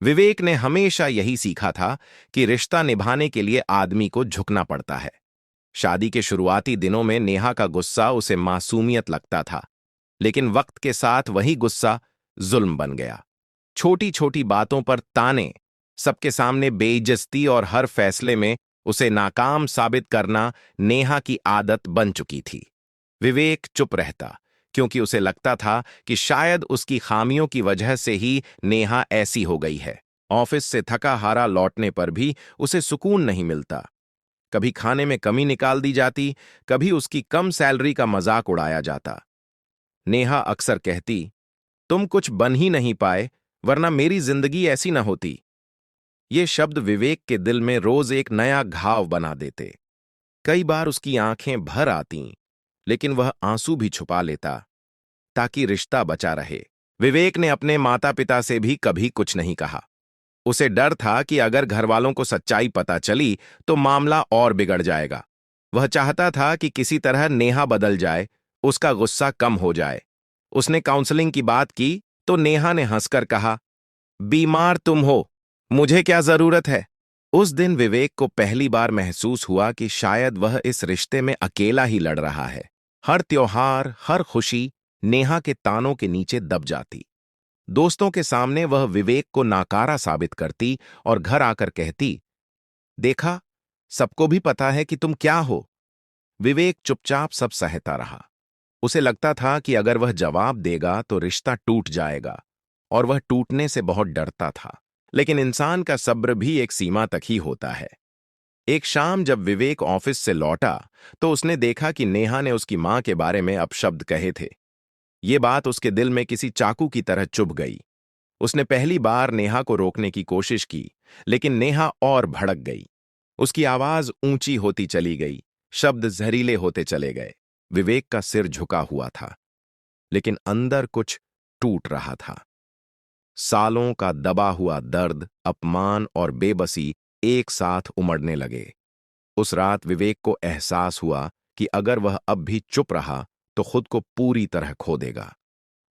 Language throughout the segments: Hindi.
विवेक ने हमेशा यही सीखा था कि रिश्ता निभाने के लिए आदमी को झुकना पड़ता है। शादी के शुरुआती दिनों में नेहा का गुस्सा उसे मासूमियत लगता था, लेकिन वक्त के साथ वही गुस्सा जुल्म बन गया। छोटी छोटी बातों पर ताने, सबके सामने बेइज्जती और हर फैसले में उसे नाकाम साबित करना नेहा की आदत बन चुकी थी। विवेक चुप रहता, क्योंकि उसे लगता था कि शायद उसकी खामियों की वजह से ही नेहा ऐसी हो गई है। ऑफिस से थका हारा लौटने पर भी उसे सुकून नहीं मिलता। कभी खाने में कमी निकाल दी जाती, कभी उसकी कम सैलरी का मजाक उड़ाया जाता। नेहा अक्सर कहती, तुम कुछ बन ही नहीं पाए, वरना मेरी जिंदगी ऐसी न होती। ये शब्द विवेक के दिल में रोज एक नया घाव बना देते। कई बार उसकी आंखें भर आतीं, लेकिन वह आंसू भी छुपा लेता ताकि रिश्ता बचा रहे। विवेक ने अपने माता पिता से भी कभी कुछ नहीं कहा। उसे डर था कि अगर घरवालों को सच्चाई पता चली तो मामला और बिगड़ जाएगा। वह चाहता था कि किसी तरह नेहा बदल जाए, उसका गुस्सा कम हो जाए। उसने काउंसलिंग की बात की तो नेहा ने हंसकर कहा, बीमार तुम हो, मुझे क्या जरूरत है। उस दिन विवेक को पहली बार महसूस हुआ कि शायद वह इस रिश्ते में अकेला ही लड़ रहा है। हर त्योहार, हर खुशी नेहा के तानों के नीचे दब जाती। दोस्तों के सामने वह विवेक को नाकारा साबित करती और घर आकर कहती, देखा, सबको भी पता है कि तुम क्या हो। विवेक चुपचाप सब सहता रहा। उसे लगता था कि अगर वह जवाब देगा तो रिश्ता टूट जाएगा, और वह टूटने से बहुत डरता था। लेकिन इंसान का सब्र भी एक सीमा तक ही होता है। एक शाम जब विवेक ऑफिस से लौटा तो उसने देखा कि नेहा ने उसकी मां के बारे में अपशब्द कहे थे। ये बात उसके दिल में किसी चाकू की तरह चुभ गई। उसने पहली बार नेहा को रोकने की कोशिश की, लेकिन नेहा और भड़क गई। उसकी आवाज ऊंची होती चली गई, शब्द जहरीले होते चले गए। विवेक का सिर झुका हुआ था, लेकिन अंदर कुछ टूट रहा था। सालों का दबा हुआ दर्द, अपमान और बेबसी एक साथ उमड़ने लगे। उस रात विवेक को एहसास हुआ कि अगर वह अब भी चुप रहा तो खुद को पूरी तरह खो देगा।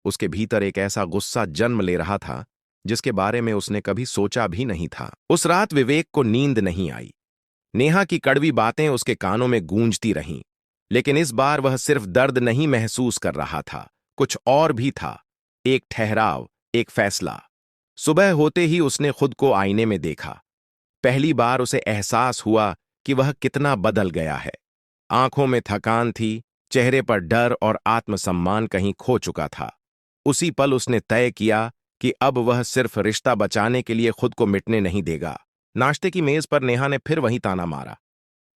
उसके भीतर एक ऐसा गुस्सा जन्म ले रहा था जिसके बारे में उसने कभी सोचा भी नहीं था। उस रात विवेक को नींद नहीं आई। नेहा की कड़वी बातें उसके कानों में गूंजती रहीं, लेकिन इस बार वह सिर्फ दर्द नहीं महसूस कर रहा था, कुछ और भी था। एक ठहराव, एक फैसला। सुबह होते ही उसने खुद को आईने में देखा। पहली बार उसे एहसास हुआ कि वह कितना बदल गया है। आंखों में थकान थी, चेहरे पर डर और आत्मसम्मान कहीं खो चुका था। उसी पल उसने तय किया कि अब वह सिर्फ रिश्ता बचाने के लिए खुद को मिटने नहीं देगा। नाश्ते की मेज पर नेहा ने फिर वही ताना मारा,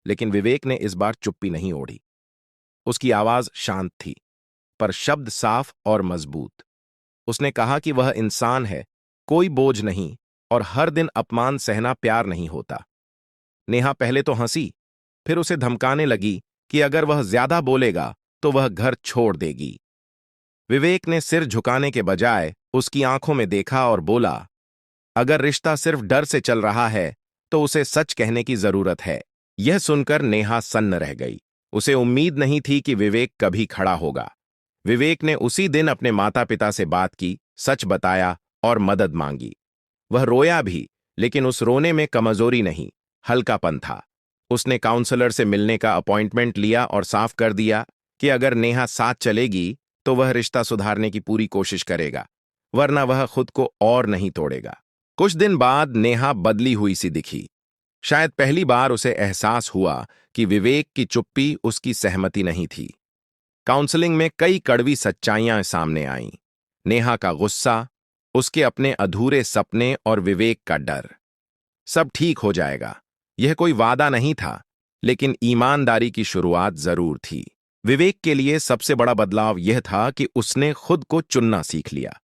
लेकिन विवेक ने इस बार चुप्पी नहीं ओढ़ी। उसकी आवाज शांत थी, पर शब्द साफ और मजबूत। उसने कहा कि वह इंसान है, कोई बोझ नहीं, और हर दिन अपमान सहना प्यार नहीं होता। नेहा पहले तो हंसी, फिर उसे धमकाने लगी कि अगर वह ज्यादा बोलेगा तो वह घर छोड़ देगी। विवेक ने सिर झुकाने के बजाय उसकी आंखों में देखा और बोला, अगर रिश्ता सिर्फ डर से चल रहा है तो उसे सच कहने की जरूरत है। यह सुनकर नेहा सन्न रह गई। उसे उम्मीद नहीं थी कि विवेक कभी खड़ा होगा। विवेक ने उसी दिन अपने माता पिता से बात की, सच बताया और मदद मांगी। वह रोया भी, लेकिन उस रोने में कमजोरी नहीं, हल्कापन था। उसने काउंसलर से मिलने का अपॉइंटमेंट लिया और साफ कर दिया कि अगर नेहा साथ चलेगी तो वह रिश्ता सुधारने की पूरी कोशिश करेगा, वरना वह खुद को और नहीं तोड़ेगा। कुछ दिन बाद नेहा बदली हुई सी दिखी। शायद पहली बार उसे एहसास हुआ कि विवेक की चुप्पी उसकी सहमति नहीं थी। काउंसलिंग में कई कड़वी सच्चाइयां सामने आईं। नेहा का गुस्सा, उसके अपने अधूरे सपने और विवेक का डर। सब ठीक हो जाएगा, यह कोई वादा नहीं था, लेकिन ईमानदारी की शुरुआत जरूर थी। विवेक के लिए सबसे बड़ा बदलाव यह था कि उसने खुद को चुनना सीख लिया।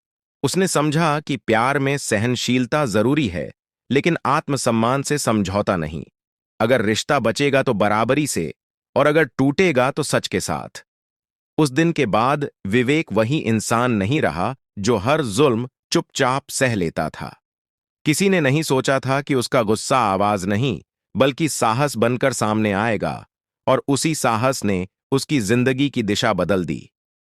उसने समझा कि प्यार में सहनशीलता जरूरी है, लेकिन आत्मसम्मान से समझौता नहीं। अगर रिश्ता बचेगा तो बराबरी से, और अगर टूटेगा तो सच के साथ। उस दिन के बाद विवेक वही इंसान नहीं रहा जो हर जुल्म चुपचाप सह लेता था। किसी ने नहीं सोचा था कि उसका गुस्सा आवाज नहीं, बल्कि साहस बनकर सामने आएगा, और उसी साहस ने उसकी जिंदगी की दिशा बदल दी।